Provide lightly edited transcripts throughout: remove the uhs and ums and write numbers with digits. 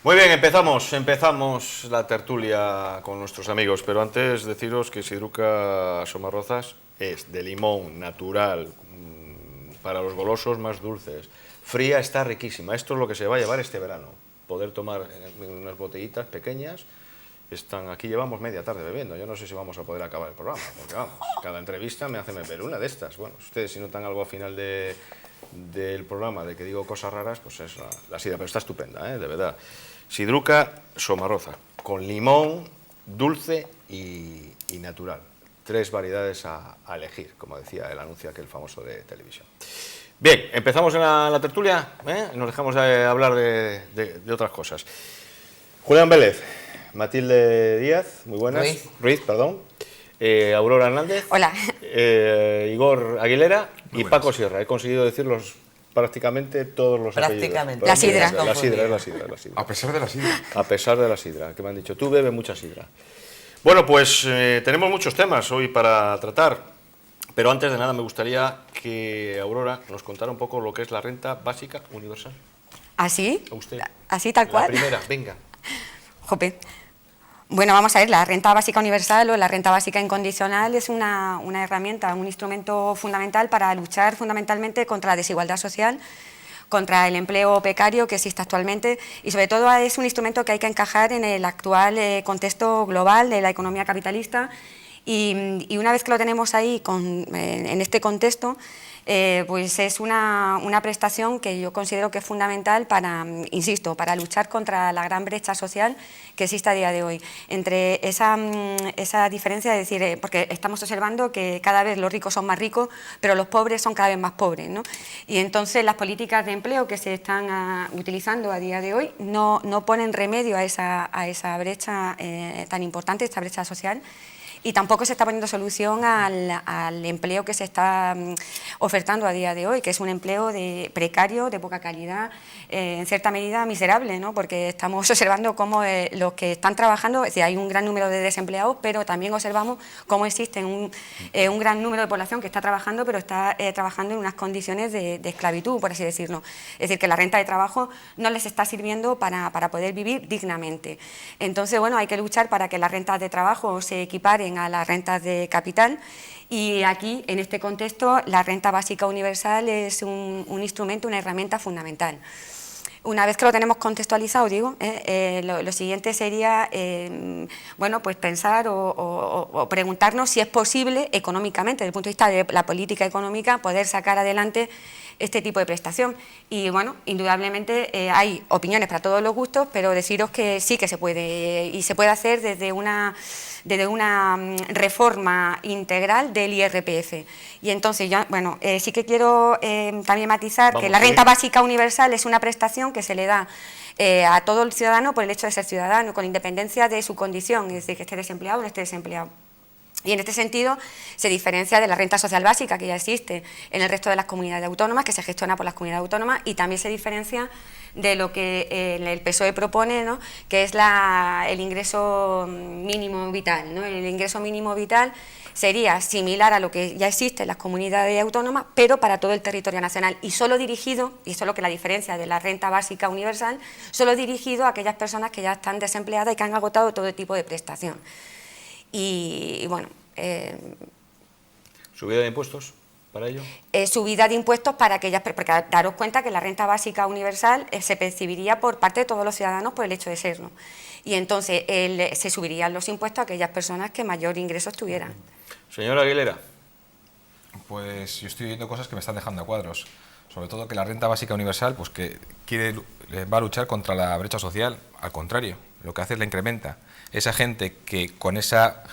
Muy bien, empezamos la tertulia con nuestros amigos, pero antes deciros que Sidruca Somarrozas es de limón natural, para los golosos más dulces. Fría, está riquísima. Esto es lo que se va a llevar este verano. Poder tomar unas botellitas pequeñas. Aquí llevamos media tarde bebiendo. Yo no sé si vamos a poder acabar el programa, porque vamos, cada entrevista me hace beber una de estas. Bueno, ustedes si notan algo al final del programa de que digo cosas raras, pues es la sidra, pero está estupenda, de verdad. Sidruca Somarroza, con limón, dulce y natural. 3 variedades a elegir, como decía el anuncio aquel famoso de televisión. Bien, empezamos en la tertulia, nos dejamos de hablar de otras cosas. Julián Vélez, Matilde Díaz, muy buenas. Ruiz, perdón. Aurora Hernández. Hola. Igor Aguilera y buenas. Paco Sierra. He conseguido decirlos prácticamente todos los apellidos. La sidra. La sidra, es la sidra. A pesar de la sidra. A pesar de la sidra, que me han dicho, tú bebes mucha sidra. Bueno, pues tenemos muchos temas hoy para tratar, pero antes de nada me gustaría que Aurora nos contara un poco lo que es la renta básica universal. ¿Así? A usted. ¿Así tal cual? La primera, venga. Jope. Bueno, vamos a ver, la renta básica universal o la renta básica incondicional es una herramienta, un instrumento fundamental para luchar fundamentalmente contra la desigualdad social, contra el empleo precario que existe actualmente y sobre todo es un instrumento que hay que encajar en el actual contexto global de la economía capitalista y una vez que lo tenemos ahí en este contexto, pues es una prestación que yo considero que es fundamental para, insisto, para luchar contra la gran brecha social que existe a día de hoy. Entre esa diferencia, es decir, porque estamos observando que cada vez los ricos son más ricos, pero los pobres son cada vez más pobres, ¿no? Y entonces las políticas de empleo que se están utilizando a día de hoy no ponen remedio a esa brecha tan importante, esta brecha social. Y tampoco se está poniendo solución al empleo que se está ofertando a día de hoy, que es un empleo precario, de poca calidad, en cierta medida miserable, ¿no? Porque estamos observando cómo los que están trabajando, es decir, hay un gran número de desempleados, pero también observamos cómo existe un gran número de población que está trabajando, pero está trabajando en unas condiciones de esclavitud, por así decirlo. Es decir, que la renta de trabajo no les está sirviendo para poder vivir dignamente. Entonces, bueno, hay que luchar para que las rentas de trabajo se equiparen a las rentas de capital y aquí, en este contexto, la renta básica universal es un instrumento, una herramienta fundamental. Una vez que lo tenemos contextualizado, digo, lo siguiente sería, bueno, pues pensar o preguntarnos si es posible económicamente, desde el punto de vista de la política económica, poder sacar adelante este tipo de prestación. Y bueno, indudablemente hay opiniones para todos los gustos, pero deciros que sí que se puede, y se puede hacer desde una reforma integral del IRPF. Y entonces, yo, bueno, sí que quiero también matizar que la renta básica universal es una prestación que se le da a todo el ciudadano por el hecho de ser ciudadano, con independencia de su condición, es decir, que esté desempleado o no esté desempleado. Y en este sentido se diferencia de la renta social básica que ya existe en el resto de las comunidades autónomas, que se gestiona por las comunidades autónomas, y también se diferencia de lo que el PSOE propone, ¿no? Que es el ingreso mínimo vital, ¿no? El ingreso mínimo vital sería similar a lo que ya existe en las comunidades autónomas, pero para todo el territorio nacional y solo dirigido, y eso es lo que la diferencia de la renta básica universal, solo dirigido a aquellas personas que ya están desempleadas y que han agotado todo tipo de prestación. Y bueno... ¿Subida de impuestos para ello? Subida de impuestos para aquellas... Porque daros cuenta que la renta básica universal se percibiría por parte de todos los ciudadanos por el hecho de serlo. Y entonces se subirían los impuestos a aquellas personas que mayor ingresos tuvieran. Señora Aguilera. Pues yo estoy viendo cosas que me están dejando a cuadros. Sobre todo que la renta básica universal, pues que va a luchar contra la brecha social. Al contrario, lo que hace es la incrementa. Esa gente que con esa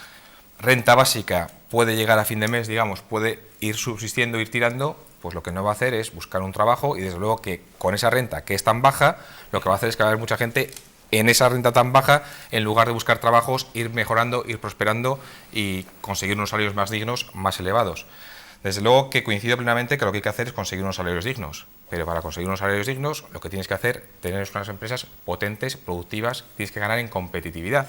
renta básica puede llegar a fin de mes, digamos, puede ir subsistiendo, ir tirando, pues lo que no va a hacer es buscar un trabajo y desde luego que con esa renta que es tan baja, lo que va a hacer es que va a haber mucha gente en esa renta tan baja, en lugar de buscar trabajos, ir mejorando, ir prosperando y conseguir unos salarios más dignos, más elevados. Desde luego que coincido plenamente que lo que hay que hacer es conseguir unos salarios dignos, pero para conseguir unos salarios dignos lo que tienes que hacer es tener unas empresas potentes, productivas, tienes que ganar en competitividad,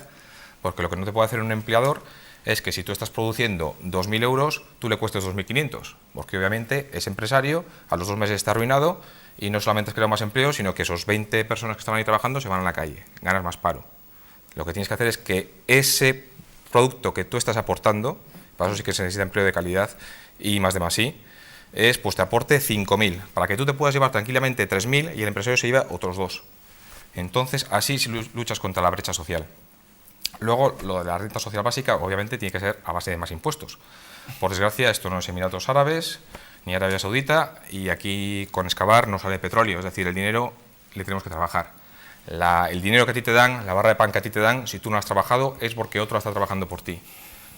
porque lo que no te puede hacer un empleador es que si tú estás produciendo 2.000 euros, tú le cuestes 2.500, porque obviamente es empresario, a los 2 meses está arruinado Y no solamente es crear más empleo, sino que esos 20 personas que estaban ahí trabajando se van a la calle, ganas más paro. Lo que tienes que hacer es que ese producto que tú estás aportando, para eso sí que se necesita empleo de calidad y más de más sí, es pues te aporte 5.000, para que tú te puedas llevar tranquilamente 3.000 y el empresario se lleva otros 2. Entonces, así sí luchas contra la brecha social. Luego, lo de la renta social básica, obviamente, tiene que ser a base de más impuestos. Por desgracia, esto no es Emiratos Árabes, ni Arabia Saudita, y aquí con excavar no sale petróleo, es decir, el dinero le tenemos que trabajar. El dinero que a ti te dan, la barra de pan que a ti te dan, si tú no has trabajado, es porque otro está trabajando por ti.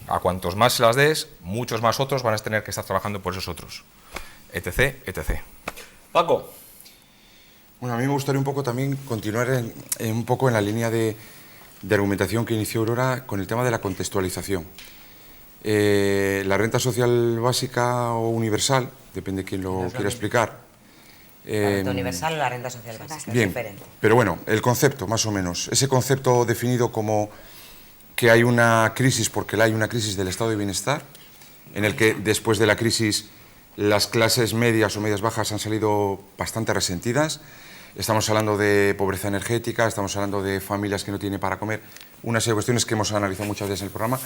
A cuantos más se las des, muchos más otros van a tener que estar trabajando por esos otros, etc., etc. Paco. Bueno, a mí me gustaría un poco también continuar un poco en la línea de argumentación que inició Aurora con el tema de la contextualización. La renta social básica o universal, depende de quién lo quiera explicar. La renta universal o la renta social básica, Bien, es diferente. pero bueno, el concepto, más o menos. Ese concepto definido como que hay una crisis, porque hay una crisis del estado de bienestar, en el que después de la crisis las clases medias o medias bajas han salido bastante resentidas. Estamos hablando de pobreza energética, estamos hablando de familias que no tienen para comer, una serie de cuestiones que hemos analizado muchas veces en el programa.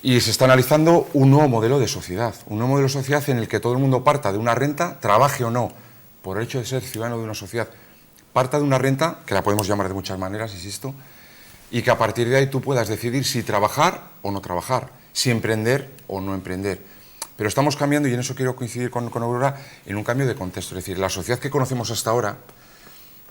Y se está analizando un nuevo modelo de sociedad, en el que todo el mundo parta de una renta, trabaje o no, por el hecho de ser ciudadano de una sociedad, parta de una renta, que la podemos llamar de muchas maneras, insisto, y que a partir de ahí tú puedas decidir si trabajar o no trabajar, si emprender o no emprender. Pero estamos cambiando, y en eso quiero coincidir con Aurora, en un cambio de contexto. Es decir, la sociedad que conocemos hasta ahora,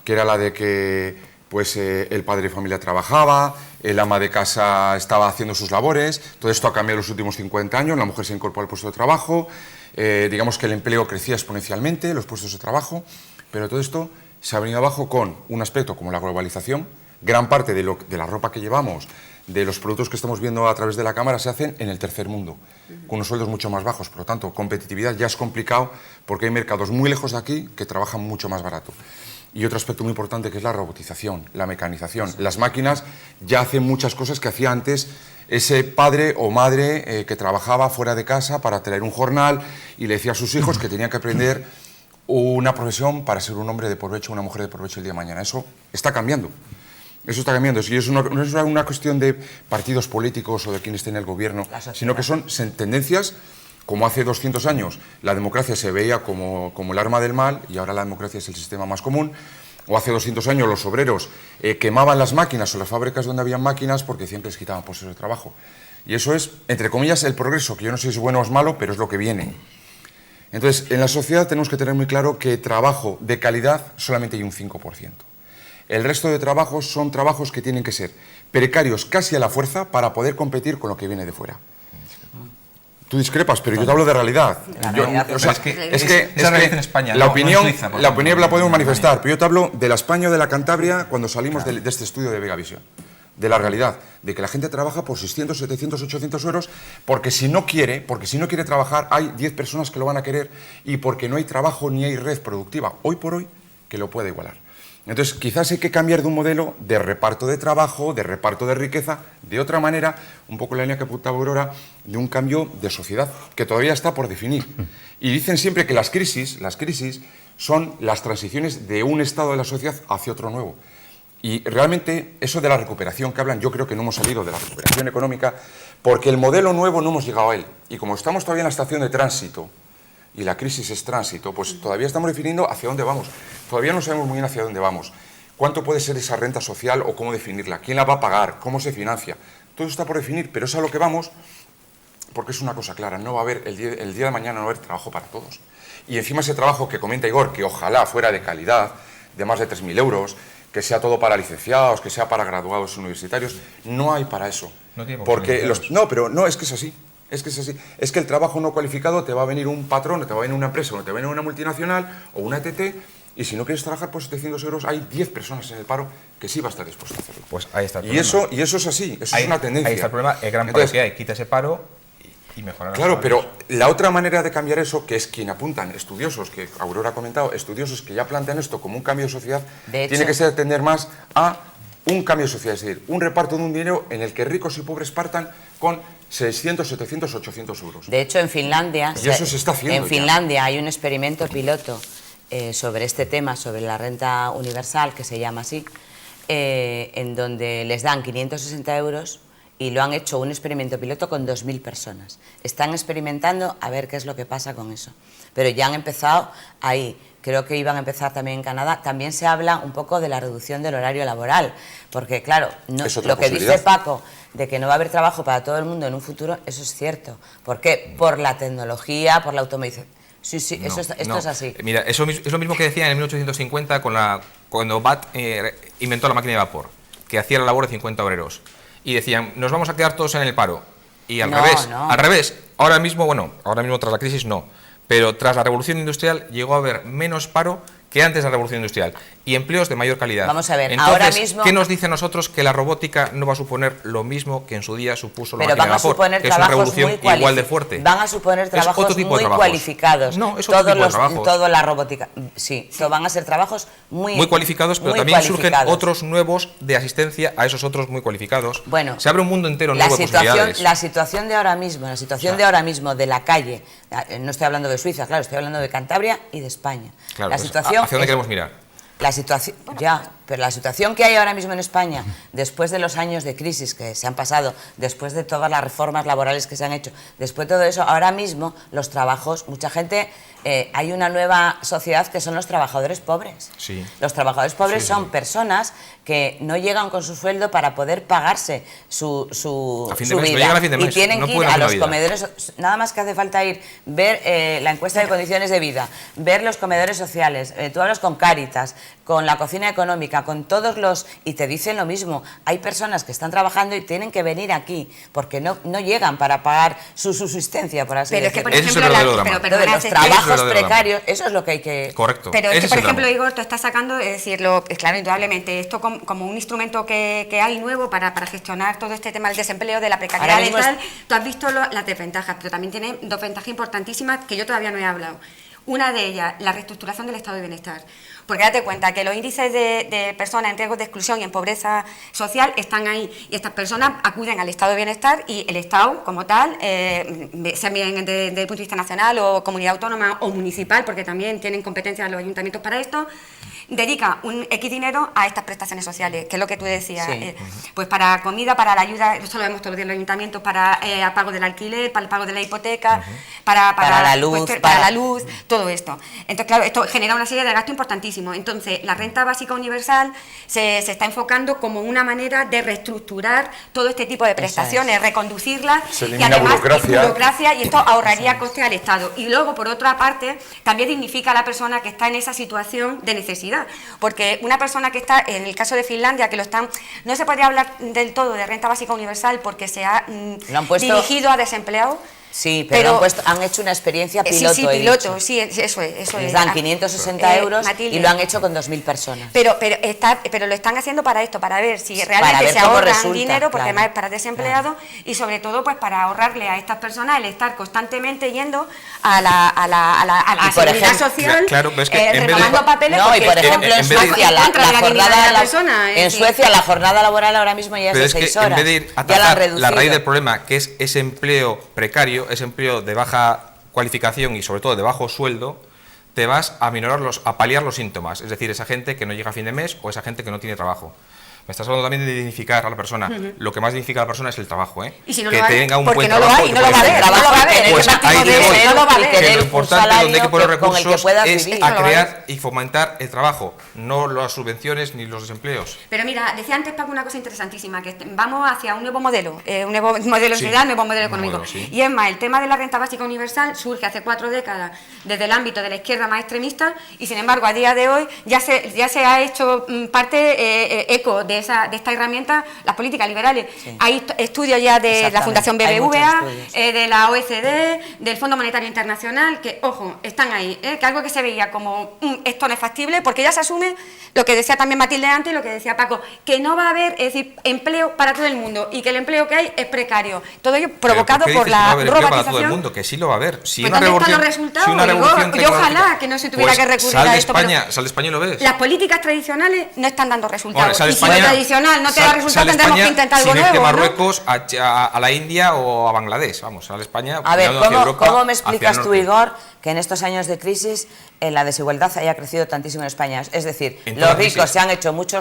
que era la de que pues, el padre de familia trabajaba, el ama de casa estaba haciendo sus labores, todo esto ha cambiado en los últimos 50 años, la mujer se incorporó al puesto de trabajo, digamos que el empleo crecía exponencialmente, los puestos de trabajo, pero todo esto se ha venido abajo con un aspecto como la globalización. Gran parte de la ropa que llevamos, de los productos que estamos viendo a través de la cámara, se hacen en el tercer mundo, con unos sueldos mucho más bajos. Por lo tanto, competitividad ya es complicado porque hay mercados muy lejos de aquí que trabajan mucho más barato. Y otro aspecto muy importante que es la robotización, la mecanización. Las máquinas ya hacen muchas cosas que hacía antes ese padre o madre que trabajaba fuera de casa para traer un jornal y le decía a sus hijos que tenían que aprender una profesión para ser un hombre de provecho, una mujer de provecho el día de mañana. Eso está cambiando. Eso está cambiando. Y no es una cuestión de partidos políticos o de quien esté en el gobierno, sino que son tendencias, como hace 200 años la democracia se veía como el arma del mal y ahora la democracia es el sistema más común. O hace 200 años los obreros quemaban las máquinas o las fábricas donde habían máquinas porque siempre les quitaban puestos de trabajo. Y eso es, entre comillas, el progreso, que yo no sé si es bueno o es malo, pero es lo que viene. Entonces, en la sociedad tenemos que tener muy claro que trabajo de calidad solamente hay un 5%. El resto de trabajos son trabajos que tienen que ser precarios casi a la fuerza para poder competir con lo que viene de fuera. Tú discrepas, pero yo te hablo de realidad. La opinión la podemos manifestar, pero yo te hablo de la España o de la Cantabria cuando salimos de este estudio de Vegavisión. De la realidad, de que la gente trabaja por 600, 700, 800 euros porque si no quiere trabajar hay 10 personas que lo van a querer y porque no hay trabajo ni hay red productiva, hoy por hoy, que lo pueda igualar. Entonces, quizás hay que cambiar de un modelo de reparto de trabajo, de reparto de riqueza, de otra manera, un poco la línea que apuntaba Aurora, de un cambio de sociedad, que todavía está por definir. Y dicen siempre que las crisis son las transiciones de un estado de la sociedad hacia otro nuevo. Y realmente, eso de la recuperación que hablan, yo creo que no hemos salido de la recuperación económica, porque el modelo nuevo no hemos llegado a él. Y como estamos todavía en la estación de tránsito, y la crisis es tránsito, pues todavía estamos definiendo hacia dónde vamos. Todavía no sabemos muy bien hacia dónde vamos. ¿Cuánto puede ser esa renta social o cómo definirla? ¿Quién la va a pagar? ¿Cómo se financia? Todo está por definir, pero es a lo que vamos porque es una cosa clara. No va a haber, el día de mañana no va a haber trabajo para todos. Y encima ese trabajo que comenta Igor, que ojalá fuera de calidad, de más de 3.000 euros, que sea todo para licenciados, que sea para graduados universitarios, no hay para eso. No tiene porque es que es así. Es que el trabajo no cualificado te va a venir un patrón, o te va a venir una empresa, o te va a venir una multinacional o una ETT, y si no quieres trabajar por 700 euros, hay 10 personas en el paro que sí va a estar dispuesto a hacerlo. Pues ahí está el problema. Y eso es así, eso es una tendencia. Ahí está el problema, el gran paro que hay, quita ese paro y mejora las Claro, salarios. pero la otra manera de cambiar eso, que es quien apuntan estudiosos, que Aurora ha comentado, estudiosos que ya plantean esto como un cambio de sociedad, tiene que ser tender más a un cambio de sociedad, es decir, un reparto de un dinero en el que ricos y pobres partan con 600, 700, 800 euros. De hecho, en Finlandia, y eso se está haciendo en Finlandia hay un experimento piloto sobre este tema, sobre la renta universal, que se llama así, en donde les dan 560 euros y lo han hecho un experimento piloto con 2.000 personas. Están experimentando a ver qué es lo que pasa con eso. Pero ya han empezado ahí. Creo que iban a empezar también en Canadá. También se habla un poco de la reducción del horario laboral, porque claro, lo que dice Paco, de que no va a haber trabajo para todo el mundo en un futuro, eso es cierto. ¿Por qué? Por la tecnología, por la automatización. Sí, esto es así. Mira, eso es lo mismo que decían en 1850 cuando Watt inventó la máquina de vapor, que hacía la labor de 50 obreros. Y decían, nos vamos a quedar todos en el paro. Y al revés, ahora mismo tras la crisis no, pero tras la revolución industrial llegó a haber menos paro que antes de la revolución industrial y empleos de mayor calidad. Vamos a ver, entonces, ahora mismo... ¿qué nos dice a nosotros que la robótica no va a suponer lo mismo que en su día supuso la máquina de vapor? Que es una revolución igual de fuerte. Van a suponer trabajos muy cualificados. No, es otro tipo de trabajos. Toda la robótica, sí, van a ser trabajos muy cualificados, pero también surgen otros nuevos de asistencia a esos otros muy cualificados. Bueno, se abre un mundo entero nuevo de posibilidades. La situación de ahora mismo, de la calle, no estoy hablando de Suiza, claro, estoy hablando de Cantabria y de España. Claro, la situación ¿hacia dónde queremos mirar? La situación, pero la situación que hay ahora mismo en España, después de los años de crisis que se han pasado, después de todas las reformas laborales que se han hecho, después de todo eso, ahora mismo los trabajos, mucha gente, hay una nueva sociedad que son los trabajadores pobres. Sí. Los trabajadores pobres son personas que no llegan con su sueldo para poder pagarse su vida y tienen que ir a los comedores, nada más que hace falta ver la encuesta de condiciones de vida, ver los comedores sociales, tú hablas con Cáritas, con la cocina económica, con todos los... y te dicen lo mismo, hay personas que están trabajando y tienen que venir aquí porque no llegan para pagar su subsistencia, por así decirlo. Pero es que, por ejemplo, los trabajos precarios, eso es lo que hay que... Correcto. Pero es que, por ejemplo, Igor, tú estás sacando, es decir, claro, indudablemente, esto como un instrumento que hay nuevo para gestionar todo este tema del desempleo, de la precariedad y tal, tú has visto las desventajas, pero también tiene dos ventajas importantísimas que yo todavía no he hablado. Una de ellas, la reestructuración del estado de bienestar. Porque date cuenta que los índices de personas en riesgo de exclusión y en pobreza social están ahí. Y estas personas acuden al estado de bienestar y el Estado, como tal, sea bien desde el punto de vista nacional o comunidad autónoma o municipal, porque también tienen competencias los ayuntamientos para esto, dedica un X dinero a estas prestaciones sociales, que es lo que tú decías, pues para comida, para la ayuda, eso lo vemos todos los días en los ayuntamientos, para el pago del alquiler, para el pago de la hipoteca, para la luz, para la luz, todo esto. Entonces, claro, esto genera una serie de gastos importantísimos. Entonces, la renta básica universal se está enfocando como una manera de reestructurar todo este tipo de prestaciones, reconducirlas, y además burocracia, y esto ahorraría coste al Estado. Y luego, por otra parte, también dignifica a la persona que está en esa situación de necesidad, porque una persona que está, en el caso de Finlandia, que no se podría hablar del todo de renta básica universal porque se ha dirigido a desempleados. Sí, pero han hecho una experiencia piloto. Sí, piloto, sí, eso es. Les dan 560 euros Matilde, y lo han hecho con 2.000 personas. Pero lo están haciendo para esto, para ver si realmente se ahorran dinero, porque además es para desempleados, y sobre todo pues para ahorrarle a estas personas el estar constantemente yendo a la seguridad social, renovando papeles. No, y por ejemplo en Suecia la jornada laboral ahora mismo ya es de 6 horas. En vez de ir a atacar la raíz del problema, que es ese empleo precario, ese empleo de baja cualificación y sobre todo de bajo sueldo, te vas a paliar los síntomas, es decir, esa gente que no llega a fin de mes o esa gente que no tiene trabajo. Me estás hablando también de dignificar a la persona. Lo que más dignifica a la persona es el trabajo, ¿eh? Y si no que lo hay, tenga un porque buen no trabajo. lo hay, no lo va a haber. Pues ahí te voy. Que lo importante donde hay que poner recursos es vivir. a crear y fomentar el trabajo, no las subvenciones ni los desempleos. Pero mira, decía antes Paco una cosa interesantísima, que vamos hacia un nuevo modelo de sociedad, un nuevo modelo económico. Y es más, el tema de la renta básica universal surge hace 4 décadas desde el ámbito de la izquierda más extremista y sin embargo a día de hoy ya se ha hecho eco de esta herramienta, las políticas liberales. Hay estudios ya de la Fundación BBVA, de la OECD, del Fondo Monetario Internacional, que, ojo, están ahí, que algo que se veía como esto no es factible, porque ya se asume lo que decía también Matilde antes y lo que decía Paco, que no va a haber, es decir, empleo para todo el mundo y que el empleo que hay es precario. Todo ello provocado por la robotización. Para todo el mundo, que sí lo va a haber. Si pues ¿dónde están los resultados? Yo ojalá que no se tuviera que recurrir a esto. Sale España y lo ves. Las políticas tradicionales no están dando resultados. Sale España tradicional no te da resultado, tendremos que intentar algo sin irte nuevo, a ¿no? Marruecos, a la India o a Bangladesh. Vamos, a la España. A ver, hacia Europa, ¿cómo me hacia explicas el tú, norte? Igor, que en estos años de crisis la desigualdad haya crecido tantísimo en España? Es decir, En toda los crisis. ricos se han hecho mucho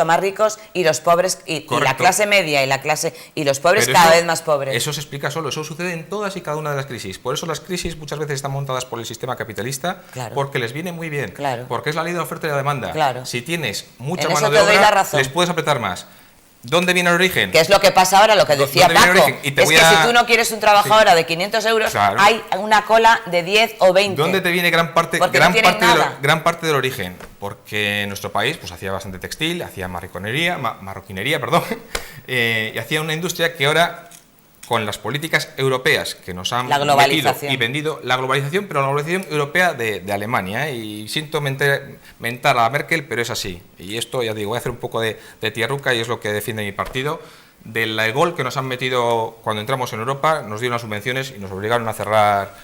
más ricos y los pobres, y la Correcto. clase media y los pobres Pero cada eso- vez más pobres. Eso se explica solo, eso sucede en todas y cada una de las crisis. Por eso las crisis muchas veces están montadas por el sistema capitalista, Claro. porque les viene muy bien, Claro. porque es la ley de la oferta y la demanda. Claro. Si tienes mucha En mano eso de te doy obra, la razón. les puedes apretar más. ¿Dónde viene el origen? Que es lo que pasa ahora, lo que decía ¿Dónde viene el Paco. origen? Y te Es voy que a- si tú no quieres un trabajo Sí. ahora de 500 euros, Claro. hay una cola de 10 o 20. ¿Dónde te viene gran parte, Porque no tienen nada. gran parte del origen? Porque en nuestro país pues, hacía bastante textil, hacía marroquinería, perdón, y hacía una industria que ahora, con las políticas europeas que nos han La metido globalización. y vendido, la globalización, pero la globalización europea de Alemania, y siento mentar a Merkel, pero es así. Y esto, ya digo, voy a hacer un poco de tierruca y es lo que defiende mi partido. Del gol que nos han metido cuando entramos en Europa, nos dieron las subvenciones y nos obligaron a cerrar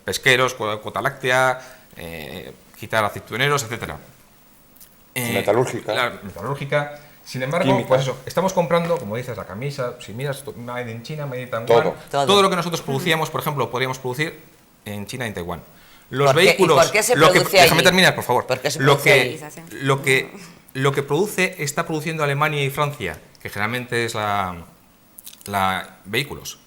pesqueros, cuota láctea, quitar aceituneros, etc. Metalúrgica. La metalúrgica. Sin embargo, Química. pues eso, estamos comprando, como dices, la camisa, si miras, made in China, made in Taiwán, Todo. lo que nosotros producíamos, por ejemplo, podríamos producir en China y en Taiwán. Los ¿Por qué? ¿Y vehículos, por qué se lo que, produce déjame allí? terminar, por favor. ¿Por qué se lo produce que, allí? lo que produce, está produciendo Alemania y Francia, que generalmente es vehículos,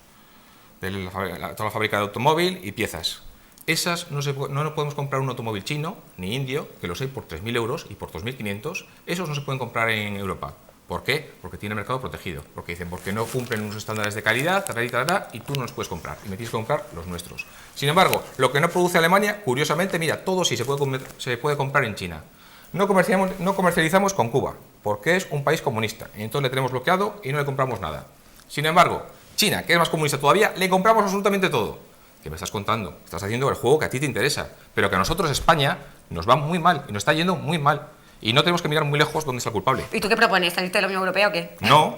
toda la fábrica de automóvil y piezas. Esas no podemos comprar un automóvil chino ni indio, que los hay por 3.000 euros y por 2.500. Esos no se pueden comprar en Europa. ¿Por qué? Porque tiene mercado protegido. Porque dicen, porque no cumplen unos estándares de calidad, y tú no los puedes comprar. Y me tienes que comprar los nuestros. Sin embargo, lo que no produce Alemania, curiosamente, mira, todo sí se puede comprar en China. No comercializamos con Cuba, porque es un país comunista. Y entonces le tenemos bloqueado y no le compramos nada. Sin embargo, China, que es más comunista todavía, le compramos absolutamente todo. ¿Qué me estás contando? Estás haciendo el juego que a ti te interesa, pero que a nosotros, España, nos va muy mal y nos está yendo muy mal. Y no tenemos que mirar muy lejos dónde está el culpable. ¿Y tú qué propones? ¿Salirte de la Unión Europea o qué? No.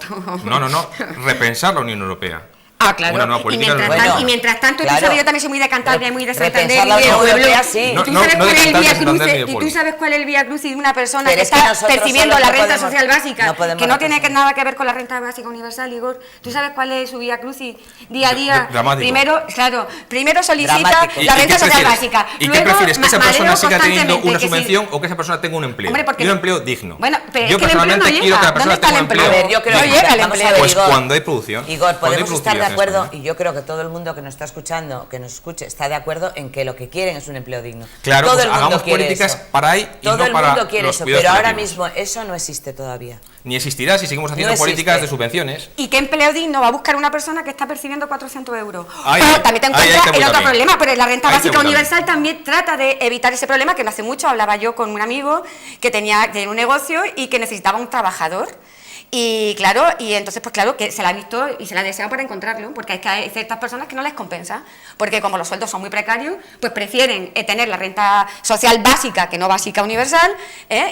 Repensar la Unión Europea. Ah, claro. Una nueva Y política mientras, europea. y mientras tanto, Claro. tú sabes, yo también soy muy de Cantabria, muy de Santander Repensar la y de Unión pueblo. Europea, sí. ¿Y tú No, sabes no cuál de es el Cantabria, vía Santander ni de crucis? ¿Y tú pueblo. sabes cuál es el vía crucis de una persona Pero que es que está nosotros percibiendo solos la no renta podemos- social básica, no podemos que no tiene representar. nada que ver con la renta básica universal, Igor? ¿Tú sabes cuál es su vía crucis día a día? Dramático. Primero solicita Dramático. la renta qué social prefieres? básica. ¿Y qué Luego, prefieres? ¿Que esa persona mareo siga teniendo constantemente, una que si- subvención o que esa persona tenga un empleo? Hombre, porque y un no- empleo digno. Bueno, pero yo es que el empleo no personalmente llega. quiero que la persona ¿Dónde está tenga el un empleo. empleo? A ver, yo creo No que llega el vamos a empleo. ver, Pues Igor. cuando hay producción. Igor, cuando hay podemos estar de productividad en acuerdo, España. y yo creo que todo el mundo que nos está escuchando, que nos escuche, está de acuerdo en que lo que quieren es un empleo digno. Claro, todo pues el mundo hagamos quiere políticas eso. para ahí y Todo no el para mundo quiere los eso, cuidados pero ahora paliativos. mismo eso no existe todavía. Ni existirá si seguimos haciendo No existe. políticas de subvenciones. ¿Y qué empleo digno va a buscar una persona que está percibiendo 400 euros? Ahí- Pero también te ahí encuentras te voy el otro también. problema, pero la renta Ahí te básica voy también. universal también trata de evitar ese problema, que no hace mucho hablaba yo con un amigo que tenía un negocio y que necesitaba un trabajador. Y claro, y entonces pues claro que se la ha visto y se la ha deseado para encontrarlo, porque es que hay ciertas personas que no les compensa, porque como los sueldos son muy precarios, pues prefieren tener la renta social básica, que no básica universal,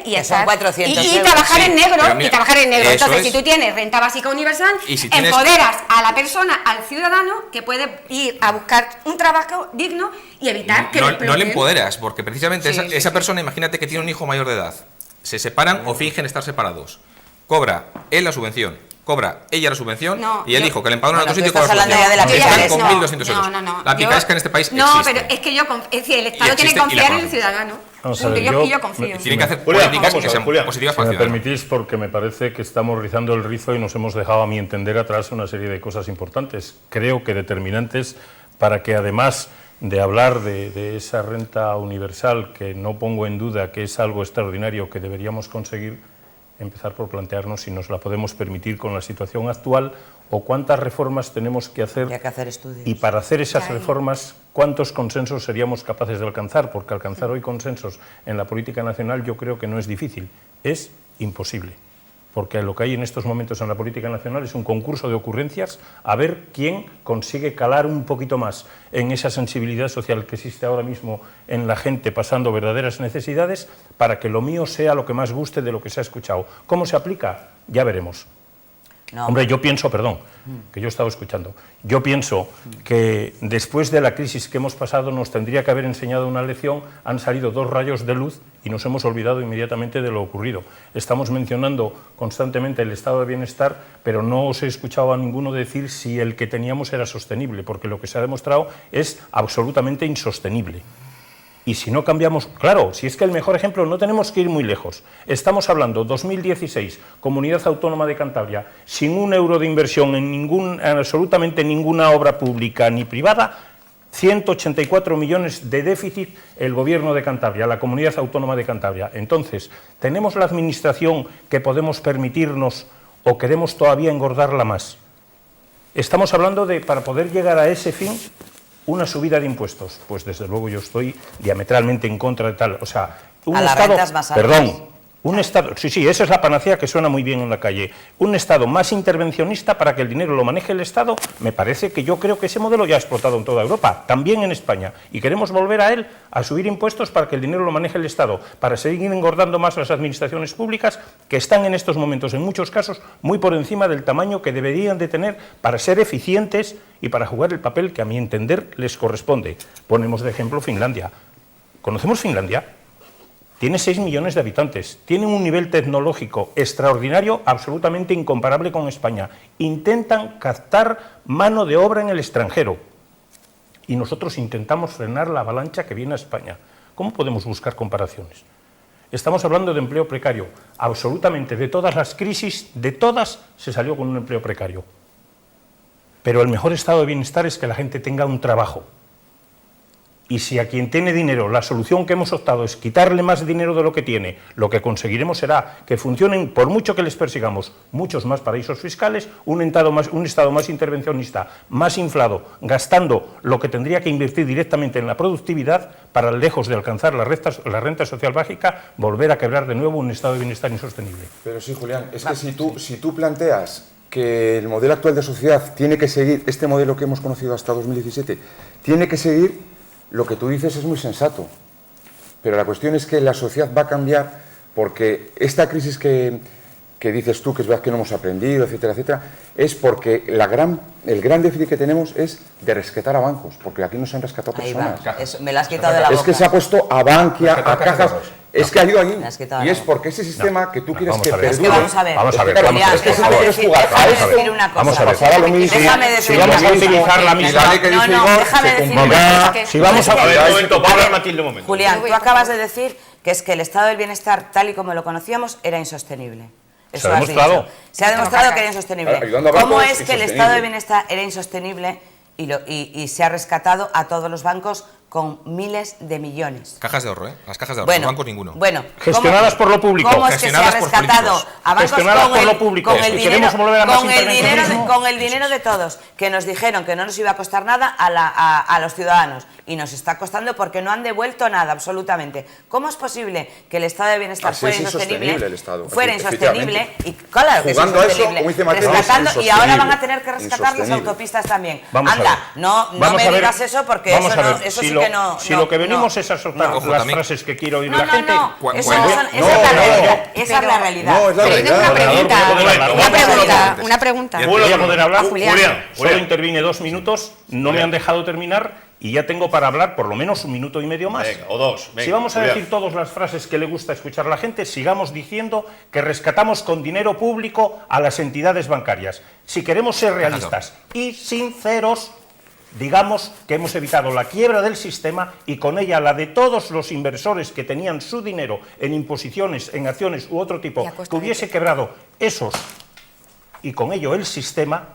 y Que son 400 y euros. trabajar en Sí, negro, pero mira, y trabajar en negro. eso Entonces, es. si tú tienes renta básica universal, Y si tienes- empoderas a la persona, al ciudadano, que puede ir a buscar un trabajo digno y evitar que No, le no le exploten. empoderas, porque precisamente Sí, esa sí. persona, imagínate que tiene un hijo mayor de edad, se separan o fingen estar separados, cobra él la subvención, cobra ella la subvención No, y el yo- hijo que le empadrona Bueno, a otro sitio tú estás cobra la hablando ya de la subvención. picaresca. Están con No, 1.200 euros. no, La yo- picaresca en este país No, existe. pero es que yo es decir, el Estado tiene existe que y la confiar en el conocemos. ciudadano. Vamos a Porque ver, yo confío. Tienen que hacer Julián, políticas vamos que a ver, sean Julián. positivas Si para me el ciudadano. permitís, porque me parece que estamos rizando el rizo y nos hemos dejado, a mi entender, atrás una serie de cosas importantes, creo que determinantes, para que además de hablar de esa renta universal, que no pongo en duda que es algo extraordinario que deberíamos conseguir, empezar por plantearnos si nos la podemos permitir con la situación actual o cuántas reformas tenemos que hacer. Habría que hacer estudios. Y para hacer esas Claro. reformas, ¿cuántos consensos seríamos capaces de alcanzar? Porque alcanzar hoy consensos en la política nacional yo creo que no es difícil, es imposible. Porque lo que hay en estos momentos en la política nacional es un concurso de ocurrencias a ver quién consigue calar un poquito más en esa sensibilidad social que existe ahora mismo en la gente pasando verdaderas necesidades para que lo mío sea lo que más guste de lo que se ha escuchado. ¿Cómo se aplica? Ya veremos. No. Hombre, yo pienso, perdón, que yo estaba escuchando, yo pienso que después de la crisis que hemos pasado nos tendría que haber enseñado una lección, han salido 2 rayos de luz y nos hemos olvidado inmediatamente de lo ocurrido. Estamos mencionando constantemente el estado de bienestar, pero no os he escuchado a ninguno decir si el que teníamos era sostenible, porque lo que se ha demostrado es absolutamente insostenible. Y si no cambiamos, claro, si es que el mejor ejemplo, no tenemos que ir muy lejos. Estamos hablando, 2016, Comunidad Autónoma de Cantabria, sin un euro de inversión en absolutamente ninguna obra pública ni privada, 184 millones de déficit el Gobierno de Cantabria, la Comunidad Autónoma de Cantabria. Entonces, ¿tenemos la administración que podemos permitirnos o queremos todavía engordarla más? Estamos hablando de, para poder llegar a ese fin, una subida de impuestos. Pues desde luego yo estoy diametralmente en contra de tal. O sea, un a las Estado, rentas más altas. perdón, un Estado, sí, esa es la panacea que suena muy bien en la calle. Un Estado más intervencionista para que el dinero lo maneje el Estado, me parece que yo creo que ese modelo ya ha explotado en toda Europa, también en España. Y queremos volver a él, a subir impuestos para que el dinero lo maneje el Estado, para seguir engordando más las administraciones públicas que están en estos momentos, en muchos casos, muy por encima del tamaño que deberían de tener para ser eficientes y para jugar el papel que a mi entender les corresponde. Ponemos de ejemplo Finlandia. ¿Conocemos Finlandia? Tiene 6 millones de habitantes, tiene un nivel tecnológico extraordinario, absolutamente incomparable con España. Intentan captar mano de obra en el extranjero y nosotros intentamos frenar la avalancha que viene a España. ¿Cómo podemos buscar comparaciones? Estamos hablando de empleo precario. Absolutamente, de todas las crisis, de todas, se salió con un empleo precario. Pero el mejor estado de bienestar es que la gente tenga un trabajo. Y si a quien tiene dinero la solución que hemos optado es quitarle más dinero de lo que tiene, lo que conseguiremos será que funcionen, por mucho que les persigamos, muchos más paraísos fiscales, un Estado más intervencionista, más inflado, gastando lo que tendría que invertir directamente en la productividad para, lejos de alcanzar la renta social básica, volver a quebrar de nuevo un estado de bienestar insostenible. Pero sí, Julián, es que si tú planteas que el modelo actual de sociedad tiene que seguir, este modelo que hemos conocido hasta 2017, tiene que seguir, lo que tú dices es muy sensato, pero la cuestión es que la sociedad va a cambiar porque esta crisis que dices tú, que es verdad que no hemos aprendido, etcétera, etcétera, es porque el gran déficit que tenemos es de rescatar a bancos, porque aquí no se han rescatado personas. Eso, me lo has quitado de la boca. Es que se ha puesto a Bankia, a cajas, es que ha ido ahí, y es boca. porque ese sistema que tú quieres que Vamos a ver. perdure... Vamos a ver. Vamos a ver, Claro, vamos a ver, es que si por no favor. quieres jugar a Déjame esto, decir una cosa. Vamos a ver. pasará lo mismo. Déjame decir Si vamos a una cosa. utilizar la Y misma... la ley que dice No, Igor déjame se decir cumplirá. una cosa, que- Si vamos a... A ver, un momento, para Matilde, un momento. Julián, tú acabas de decir que es que el estado del bienestar, tal y como lo conocíamos, era insostenible. Eso Se ha has demostrado. dicho. Se ha demostrado que era insostenible. Ayudando a ¿Cómo bancos, es que el insostenible. estado del bienestar era insostenible y se ha rescatado a todos los bancos con miles de millones? Cajas de ahorro, ¿eh? Las cajas de ahorro, los bancos ninguno. Bueno, Gestionadas por lo público. ¿Cómo es que se ha Gestionadas por rescatado políticos. a bancos Gestionadas con por el, lo público. con el Si dinero, queremos volver a más con el dinero, intervencionismo. con el dinero de todos, que nos dijeron que no nos iba a costar nada a los ciudadanos y nos está costando porque no han devuelto nada absolutamente? ¿Cómo es posible que el estado de bienestar Así fuera es insostenible? insostenible el Estado, Fuera efectivamente. insostenible y claro que es Jugando a eso, insostenible. como dice Mateo, es Rescatando, y ahora van a insostenible. tener que rescatar las Insostenible. autopistas también. Vamos a Anda, ver. no Vamos me a ver. digas eso porque Vamos eso, a ver. no, eso Si sí lo- que no. Si no, lo que venimos no. es a soltar No, ojo, las también. frases que quiero oír No, la no, gente... no, Bueno, esa es la no, realidad. Esa es la realidad. No, es la Pero yo tengo realidad. una pregunta, Moderador, una pregunta. ¿Voy a poder hablar? Julián. Solo intervine 2 minutos, no me han dejado terminar y ya tengo para hablar por lo menos 1 minuto y medio más. Venga, o 2. Si vamos a decir todas las frases que le gusta escuchar a la gente, sigamos diciendo que rescatamos con dinero público a las entidades bancarias. Si queremos ser realistas y sinceros, digamos que hemos evitado la quiebra del sistema y con ella la de todos los inversores que tenían su dinero en imposiciones, en acciones u otro tipo, ¿Y a costa que de hubiese qué? quebrado esos y con ello el sistema.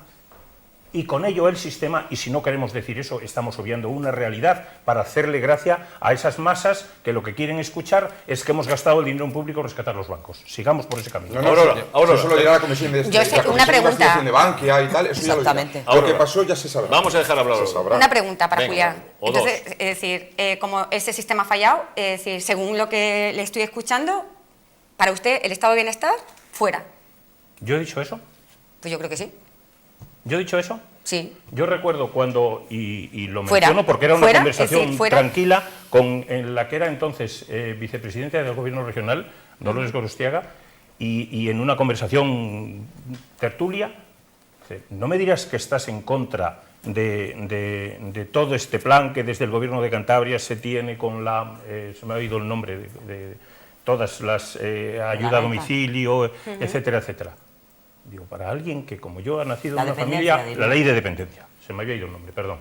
Y si no queremos decir eso, estamos obviando una realidad para hacerle gracia a esas masas que lo que quieren escuchar es que hemos gastado el dinero en público en rescatar los bancos. Sigamos por ese camino. No, Ahora, eso solo dirá la comisión de Yo sé, la una comisión de pregunta. investigación de Bankia y tal, eso ya lo dirá. Exactamente. Lo Ahora. que pasó ya se sabrá. Vamos a dejar hablar. Se sabrá. Una pregunta para Venga, Julián. o Entonces, dos. es decir, como ese sistema ha fallado, es decir, según lo que le estoy escuchando, para usted el estado de bienestar, fuera. ¿Yo he dicho eso? Pues yo creo que sí. ¿Yo he dicho eso? Sí. Yo recuerdo cuando, y lo Fuera. menciono porque era una Fuera, conversación es decir, fuera. tranquila en la que era entonces vicepresidenta del Gobierno regional, Dolores Gorostiaga, y en una conversación tertulia No me dirás que estás en contra de todo este plan que desde el Gobierno de Cantabria se tiene con la... se me ha oído el nombre de todas las ayuda a domicilio, etcétera, etcétera. Digo, para alguien que como yo ha nacido en una familia... La ley de dependencia, se me había ido el nombre, perdón.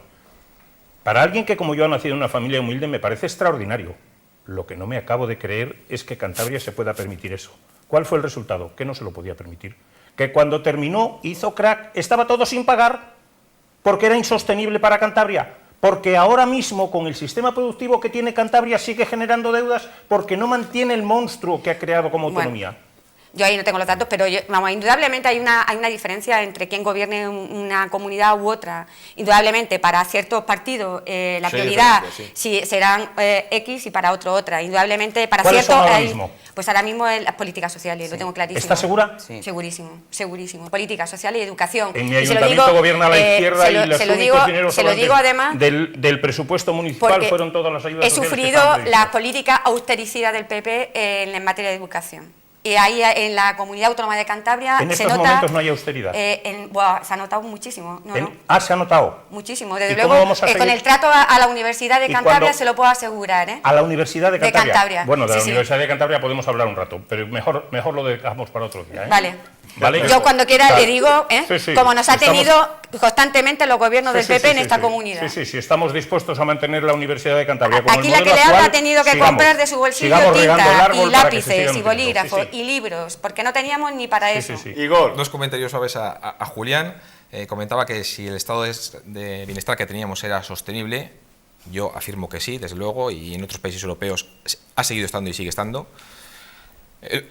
Para alguien que como yo ha nacido en una familia humilde me parece extraordinario. Lo que no me acabo de creer es que Cantabria se pueda permitir eso. ¿Cuál fue el resultado? Que no se lo podía permitir. Que cuando terminó, hizo crack, estaba todo sin pagar, porque era insostenible para Cantabria, porque ahora mismo con el sistema productivo que tiene Cantabria sigue generando deudas porque no mantiene el monstruo que ha creado como autonomía. Bueno, yo ahí no tengo los datos, pero vamos, indudablemente hay una diferencia entre quien gobierne una comunidad u otra. Indudablemente para ciertos partidos la prioridad serán X y para otro otra. Indudablemente para ciertos... Pues ahora mismo las políticas sociales, lo tengo clarísimo. ¿Estás segura? Sí. Segurísimo, segurísimo. Políticas sociales y educación. En mi ayuntamiento gobierna la izquierda y los únicos dineros además, del presupuesto municipal fueron todas las ayudas sociales. He sufrido las políticas austericidas del PP en materia de educación. Y ahí en la Comunidad Autónoma de Cantabria en estos momentos no hay austeridad. Se ha notado muchísimo. ¿Se ha notado? Muchísimo. Desde luego, con el trato a la Universidad de Cantabria se lo puedo asegurar. ¿A la Universidad de Cantabria? Bueno, de la sí, Universidad de Cantabria podemos hablar un rato, pero mejor lo dejamos para otro día. Vale. Yo cuando quiera le digo, como nos ha tenido constantemente los gobiernos del PP en esta comunidad. Sí, estamos dispuestos a mantener la Universidad de Cantabria como aquí el la modelo que le actual, ha tenido que comprar de su bolsillo tinta y lápices y bolígrafos y libros, porque no teníamos ni para eso. Igor. Dos comentarios suaves a Julián. Comentaba que si el estado de bienestar que teníamos era sostenible. Yo afirmo que sí, desde luego, y en otros países europeos ha seguido estando y sigue estando.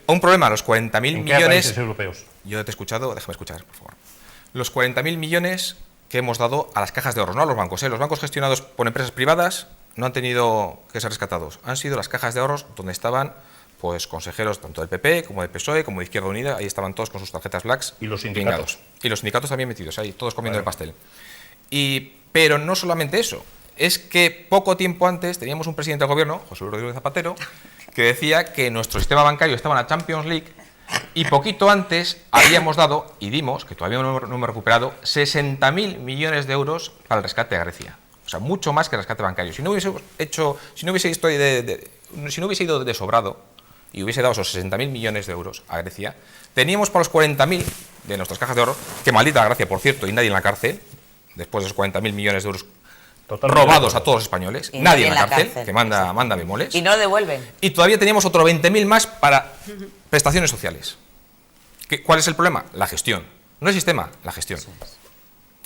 Un problema, los 40.000 millones... ¿En qué países europeos? Yo te he escuchado, déjame escuchar, por favor. Los 40.000 millones que hemos dado a las cajas de ahorros, no a los bancos. Los bancos gestionados por empresas privadas no han tenido que ser rescatados. Han sido las cajas de ahorros donde estaban pues consejeros tanto del PP como del PSOE, como de Izquierda Unida, ahí estaban todos con sus tarjetas blacks. ¿Y los sindicatos? Y los sindicatos también metidos ahí, todos comiendo el pastel. Pero no solamente eso, es que poco tiempo antes teníamos un presidente del gobierno, José Luis Rodríguez Zapatero, que decía que nuestro sistema bancario estaba en la Champions League y poquito antes habíamos dado, y dimos, que todavía no hemos recuperado, 60.000 millones de euros para el rescate de Grecia. O sea, mucho más que el rescate bancario. Si no hubiese ido de sobrado y hubiese dado esos 60.000 millones de euros a Grecia, teníamos para los 40.000 de nuestras cajas de ahorro, que maldita la Grecia, por cierto, y nadie en la cárcel, después de esos 40.000 millones de euros robados a todos los españos, nadie en la cárcel, que manda bemoles. Y no devuelven. Y todavía teníamos otros 20.000 más para prestaciones sociales. ¿Cuál es el problema? La gestión. No el sistema, la gestión.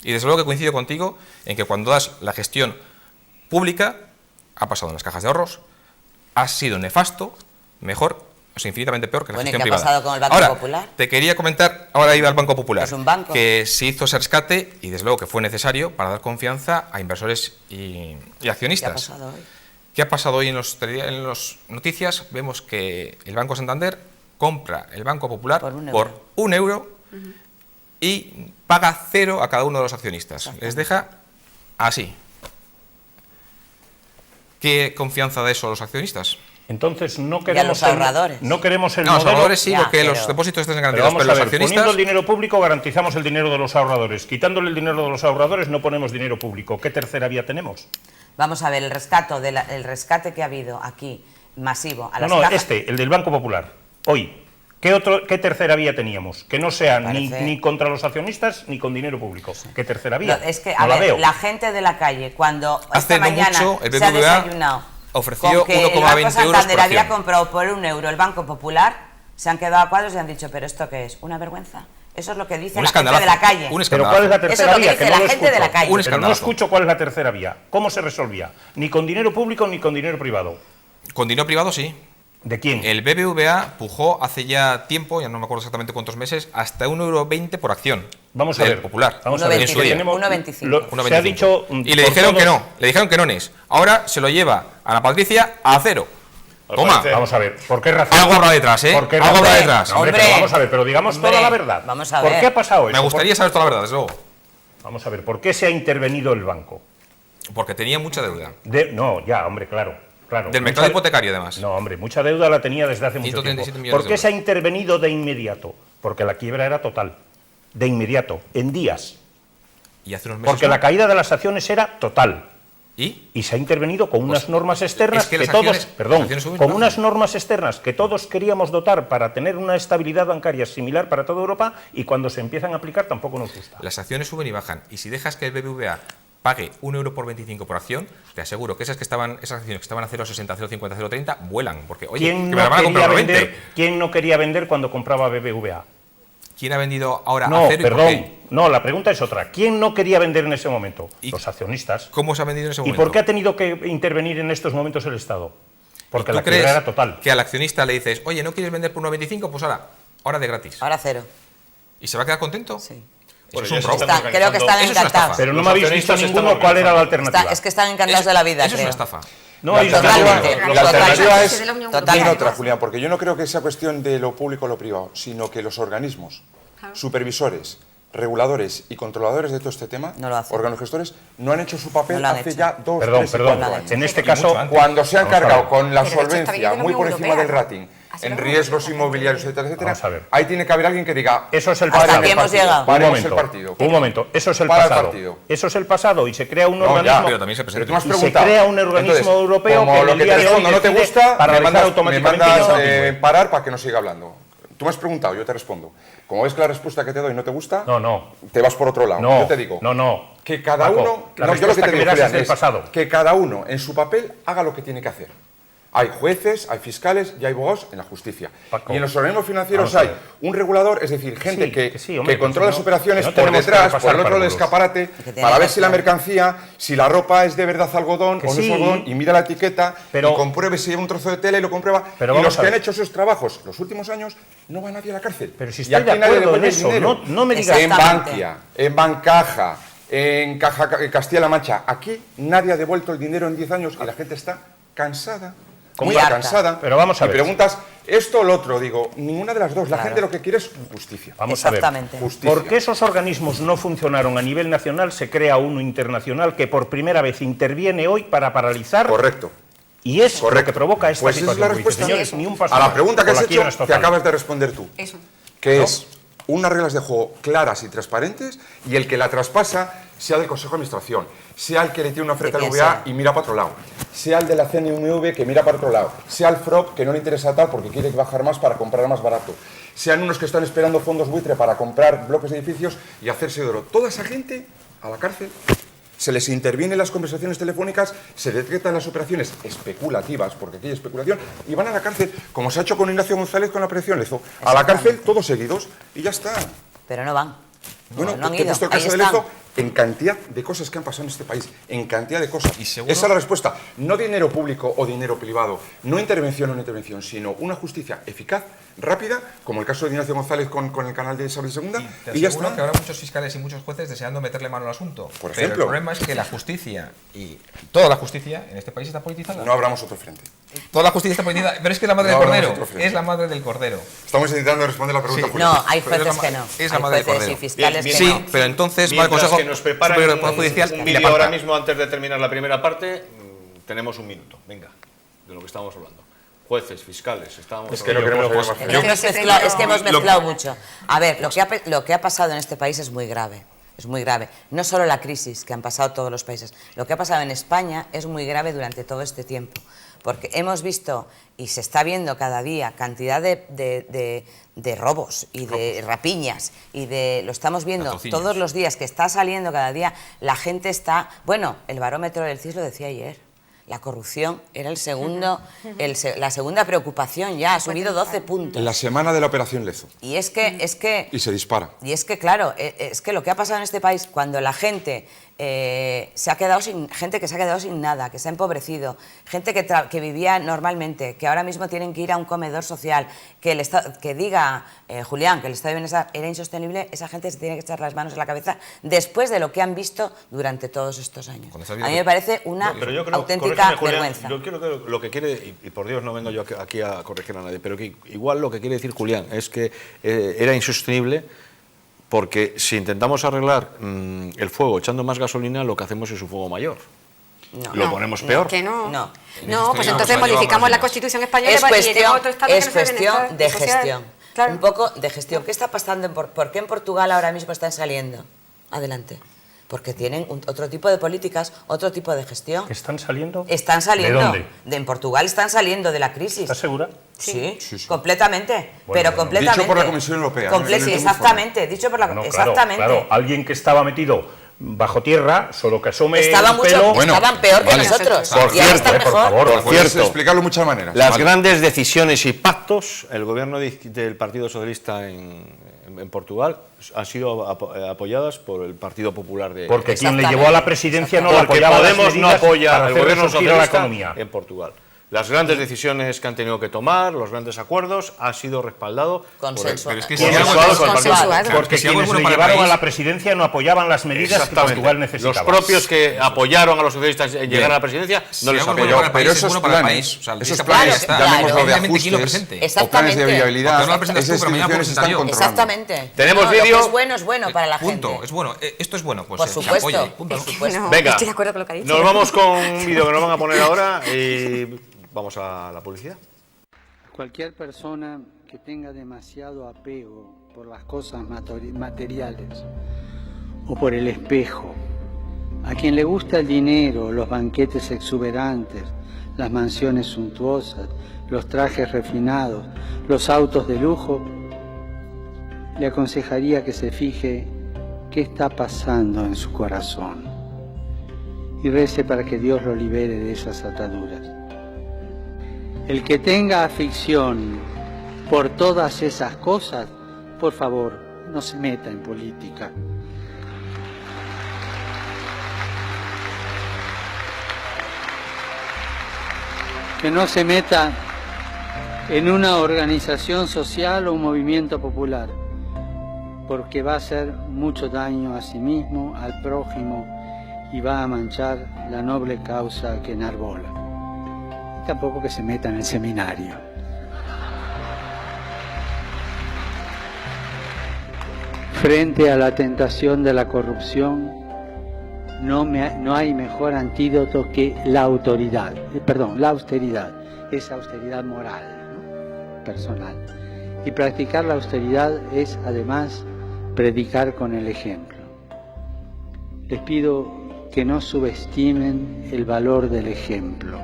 Y desde luego que coincido contigo en que cuando das la gestión pública, ha pasado en las cajas de ahorros, ha sido nefasto, mejor, o sea, infinitamente peor que la gestión privada. ¿Qué ha pasado con el Banco Popular? Te quería comentar, ahora iba al Banco Popular, ¿Es un banco? Que se hizo ese rescate y desde luego que fue necesario para dar confianza a inversores y accionistas. ¿Qué ha pasado hoy? ¿Qué ha pasado hoy en las noticias? Vemos que el Banco Santander compra el Banco Popular por un euro y paga 0 a cada uno de los accionistas. Les deja así. ¿Qué confianza da eso a los accionistas? Entonces no queremos... los ahorradores. No queremos el modelo... los ahorradores sí, porque los depósitos estén garantizados, pero los accionistas... Poniendo el dinero público garantizamos el dinero de los ahorradores. Quitándole el dinero de los ahorradores no ponemos dinero público. ¿Qué tercera vía tenemos? Vamos a ver, el rescate que ha habido aquí, masivo, a las cajas... el del Banco Popular. Hoy, ¿qué tercera vía teníamos? Que no sea ni contra los accionistas ni con dinero público. ¿Qué tercera vía? No, es que, a ver, la gente de la calle, cuando esta mañana se ha desayunado... ofreció 1,20 euros por Santander había comprado por 1 euro el Banco Popular, se han quedado a cuadros y han dicho, ¿pero esto qué es? ¿Una vergüenza? Eso es lo que dice la gente de la calle. ¿Pero cuál es la tercera vía? Eso es lo que dice la gente de la calle. Pero no escucho cuál es la tercera vía. ¿Cómo se resolvía? Ni con dinero público ni con dinero privado. Con dinero privado sí. ¿De quién? El BBVA pujó hace ya tiempo, ya no me acuerdo exactamente cuántos meses, hasta 1,20 € por acción. Vamos a ver. Popular. Vamos a ver. 1,25. Se ha dicho... Y le dijeron que no, Ahora se lo lleva a Ana Patricia a 0. Toma. Vamos a ver, ¿por qué razón? Algo habrá detrás, ¿eh? Algo habrá detrás. Hombre, vamos a ver, pero digamos toda la verdad. Vamos a ver. ¿Por qué ha pasado eso? Me gustaría saber toda la verdad, desde luego. Vamos a ver, ¿por qué se ha intervenido el banco? Porque tenía mucha deuda. No, ya, hombre, claro. Del mercado hipotecario, además. No, hombre, mucha deuda la tenía desde hace mucho tiempo. ¿Por qué se ha intervenido de inmediato? Porque la quiebra era total. de inmediato, en días, Y hace unos meses porque no. la caída de las acciones era total. ¿Y? Y se ha intervenido con unas normas externas es que las todos, acciones- perdón, las acciones suben, con ¿no? unas normas externas que todos queríamos dotar para tener una estabilidad bancaria similar para toda Europa, y cuando se empiezan a aplicar tampoco nos gusta. Las acciones suben y bajan. Y si dejas que el BBVA pague 1 euro por 25 por acción, te aseguro que esas acciones que estaban a 0,60, 0,50, 0,30 vuelan. Porque, oye, que ¿Quién me no, la van a comprar quería a 20. vender, ¿Quién no quería vender cuando compraba BBVA? ¿Quién ha vendido ahora No, a cero y por perdón, qué? no, la pregunta es otra. ¿Quién no quería vender en ese momento? ¿Y Los accionistas. ¿Cómo se ha vendido en ese ¿Y momento? por qué ha tenido que intervenir en estos momentos el Estado? Porque ¿Tú la quiebra crees era total. que al accionista le dices, oye, ¿no quieres vender por 1,25? Pues ahora de gratis. Ahora cero. ¿Y se va a quedar contento? Sí. Eso es ya un se robo. están Está- creo que están Eso es una encantados. estafa. Pero no Los me habéis dicho accionistas están ninguno cuál era la organizando. alternativa. Es que están encantados de la vida, Eso es creo. una estafa. No La hay alternativa- alternativa. la alternativa es de la Unión Totalmente. bien otra, Julián, porque yo no creo que sea cuestión de lo público o lo privado, sino que los organismos, supervisores, reguladores y controladores de todo este tema, No lo hacen. órganos gestores, no han hecho su papel No lo han hace hecho. ya 2, Perdón, 3 y perdón. 4 años. En este Y caso, mucho antes. Cuando se han Vamos a cargado ver. con la Pero de hecho está solvencia bien de la muy por Unión encima del Europea. rating, Así en lo riesgos vamos a inmobiliarios, etcétera, Vamos a ver. ahí tiene que haber alguien que diga, eso es el Hasta pasado. aquí hemos llegado. Un paremos momento, el partido. un momento, eso es el Para el pasado. partido. Eso es el pasado y se crea un No, ya, organismo. pero también se Pero tú presenta. me has Y se preguntado. crea un organismo Entonces, europeo como que en lo el que día te de hoy respondo no te decide gusta, me paralizar mandas, automáticamente me mandas, que no continúe. parar para que no siga hablando. Tú me has preguntado, yo te respondo. Como ves que la respuesta que te doy no te gusta, No. te vas por otro lado. No, yo te digo no. que cada Paco, uno, la no, yo lo que respuesta te que digo, me das Julián, es del pasado. que cada uno en su papel haga lo que tiene que hacer. Hay jueces, hay fiscales y hay abogados en la justicia. Paco, Y en los organismos financieros vamos a hay ver. un regulador, es decir, gente Sí, que, que sí, hombre, que controla que las no- operaciones que no por tenemos que detrás, repasar por el otro del párvulos. escaparate, tiene para que ver si la hacer. mercancía, si la ropa es de verdad algodón Que o no es sí. algodón, y mira la etiqueta Pero- y compruebe si lleva un trozo de tela y lo comprueba. Pero Y vamos los a que han ver. hecho esos trabajos los últimos años, no va nadie a la cárcel. Pero si Y estoy aquí de nadie acuerdo devuelve en el eso, dinero. no me digas. En Exactamente. Bankia, en Bancaja, en Castilla-La Mancha, aquí nadie ha devuelto el dinero en 10 años y la gente está cansada. Muy harta. cansada. Pero vamos a y ver. preguntas, esto o lo otro, digo, ninguna de las dos. La Claro. gente lo que quiere es justicia. Vamos a ver. Exactamente. Justicia. ¿Por qué esos organismos no funcionaron a nivel nacional? Se crea uno internacional que por primera vez interviene hoy para paralizar. Correcto. Y es lo Correcto. que provoca esta Pues esa es situación. la que dice, respuesta. señores, ni un paso A la más, pregunta que o has la hecho, quiebra es te total. acabas de responder tú. Eso. Que es unas reglas de juego claras y transparentes y el que la traspasa sea del Consejo de Administración, sea el que le tiene una oferta De al quien VA sea. y mira para otro lado, sea el de la CNMV que mira para otro lado, sea el FROP que no le interesa tal porque quiere bajar más para comprar más barato, sean unos que están esperando fondos buitre para comprar bloques de edificios y hacerse de oro. Toda esa gente a la cárcel. Se les interviene en las conversaciones telefónicas, se detectan las operaciones especulativas, porque aquí hay especulación, y van a la cárcel, como se ha hecho con Ignacio González con la operación Lezo. A la cárcel todos seguidos y ya está. Pero no van. Bueno, no han te he ido. puesto el Ahí caso de están. Lezo en cantidad de cosas que han pasado en este país, en cantidad de cosas. Y seguro- Esa es la respuesta. No dinero público o dinero privado, no intervención o no intervención, sino una justicia eficaz, rápida, como el caso de Ignacio González con el canal de Isabel II, Te y ya aseguro está. que habrá muchos fiscales y muchos jueces deseando meterle mano al asunto. Por Pero ejemplo. el problema es que la justicia y toda la justicia en este país está politizada. No abramos otro frente. Toda la justicia está politizada, pero es que es la madre No del hablamos cordero. otro frente. Es la madre del cordero. Estamos intentando responder la pregunta. Sí. Julián. No, hay Pero es la jueces que ma- no. es la Hay madre del jueces y cordero. fiscales Bien, que Sí, no. pero entonces va el Mientras Consejo que nos preparan Superior del Poder Judicial un y vídeo aparta. ahora mismo antes de terminar la primera parte, tenemos un minuto. Venga, de lo que estamos hablando. Jueces, fiscales, estamos Es que no hablando. queremos oír más. Es que hemos mezclado, es que hemos Lo- mezclado mucho. A ver, lo que ha pasado en este país es muy grave. Es muy grave. No solo la crisis que han pasado todos los países. Lo que ha pasado en España es muy grave durante todo este tiempo. Porque hemos visto y se está viendo cada día cantidad de robos y de rapiñas y lo estamos viendo Latrocinios. todos los días, que está saliendo cada día. La gente está... Bueno, el barómetro del CIS lo decía ayer. La corrupción era la segunda preocupación ya, ha subido 12 puntos. En la semana de la operación Lezo. Y es que Y se dispara. claro, es que lo que ha pasado en este país, cuando la gente se ha quedado sin nada, que se ha empobrecido, gente que vivía normalmente, que ahora mismo tienen que ir a un comedor social, que diga Julián que el estado de bienestar era insostenible, esa gente se tiene que echar las manos en la cabeza después de lo que han visto durante todos estos años. Cuando se ha A visto- mí me parece una Pero yo creo, auténtica corrígeme, Julián, vergüenza. yo creo que lo que quiere, y por Dios no vengo yo aquí a corregir a nadie, pero que igual lo que quiere decir Julián es que era insostenible porque si intentamos arreglar el fuego echando más gasolina, lo que hacemos es un fuego mayor. No. Lo No, ponemos no, peor. que no. No. No, pues Esto entonces llevamos modificamos la años. Constitución española Es y llega a otro cuestión, Estado que es no sea cuestión bienestar de social. gestión. Claro. un poco de gestión. ¿Qué está pasando? ¿Por qué en Portugal ahora mismo están saliendo? Adelante. Porque tienen otro tipo de políticas, otro tipo de gestión. ¿Están saliendo? Están saliendo. ¿De dónde? En Portugal están saliendo de la crisis. ¿Estás segura? Sí, Sí, sí. completamente. Bueno, pero bueno. completamente. Dicho por la Comisión Europea, ¿no? Sí, exactamente. Dicho por la Bueno, exactamente. Claro, alguien que estaba metido bajo tierra, solo que asome Estaban un pelo... Bueno, estaban peor que vale. nosotros. Por y ahora cierto, están por mejor. favor. Por Puedes cierto, explicarlo de muchas maneras. las Vale. grandes decisiones y pactos, el gobierno del Partido Socialista en Portugal han sido apoyadas por el Partido Popular de Porque quien le Exactamente. llevó a la presidencia no la porque apoyaba las Podemos no medidas apoya para al hacer gobierno resurgir a la socialista economía. en Portugal. Las grandes decisiones que han tenido que tomar, los grandes acuerdos, han sido respaldados Consensuado. Pero es que por si el algo Partido es Socialista. consensuado. Porque si algo es quienes bueno le para el llevaron a país- la presidencia no apoyaban las medidas que Exactamente. Portugal necesitaba. Los propios que apoyaron a los socialistas en llegar a la presidencia Si no les algo es bueno apoyaron. para el país, Pero es esos bueno para el planes, país. O sea, esos esa planes, política está llamémoslo de evidentemente aquí lo ajustes presente. o planes de Exactamente. viabilidad, Aunque no lo presentas tú, esas pero mañana instituciones lo están presento yo. controlando. Exactamente. Tenemos Lo que vídeo. es bueno para la gente. Punto. Es bueno. Esto es bueno. Pues Por se supuesto. apoye. Punto. Por supuesto. No, Venga, estoy de acuerdo con lo que ha dicho. nos vamos con un vídeo que nos van a poner ahora y vamos a la publicidad. Cualquier persona que tenga demasiado apego por las cosas materiales o por el espejo, a quien le gusta el dinero, los banquetes exuberantes, las mansiones suntuosas, los trajes refinados, los autos de lujo, le aconsejaría que se fije qué está pasando en su corazón y rece para que Dios lo libere de esas ataduras. El que tenga afición por todas esas cosas, por favor, no se meta en política. Que no se meta en una organización social o un movimiento popular, porque va a hacer mucho daño a sí mismo, al prójimo, y va a manchar la noble causa que enarbola. Tampoco que se meta en el seminario. Frente a la tentación de la corrupción, no hay mejor antídoto que la autoridad, la austeridad, esa austeridad moral, ¿no? Personal. Y practicar la austeridad es además predicar con el ejemplo. Les pido que no subestimen el valor del ejemplo,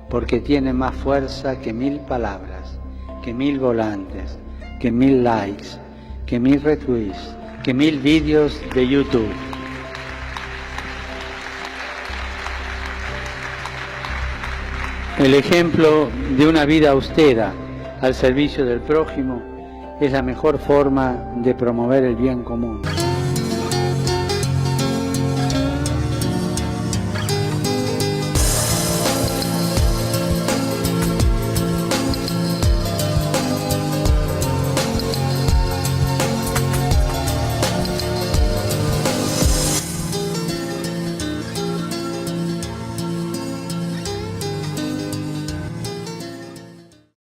porque tiene más fuerza que 1000 palabras, que 1000 volantes, que 1000 likes, que 1000 retweets, que 1000 vídeos de YouTube. El ejemplo de una vida austera al servicio del prójimo es la mejor forma de promover el bien común.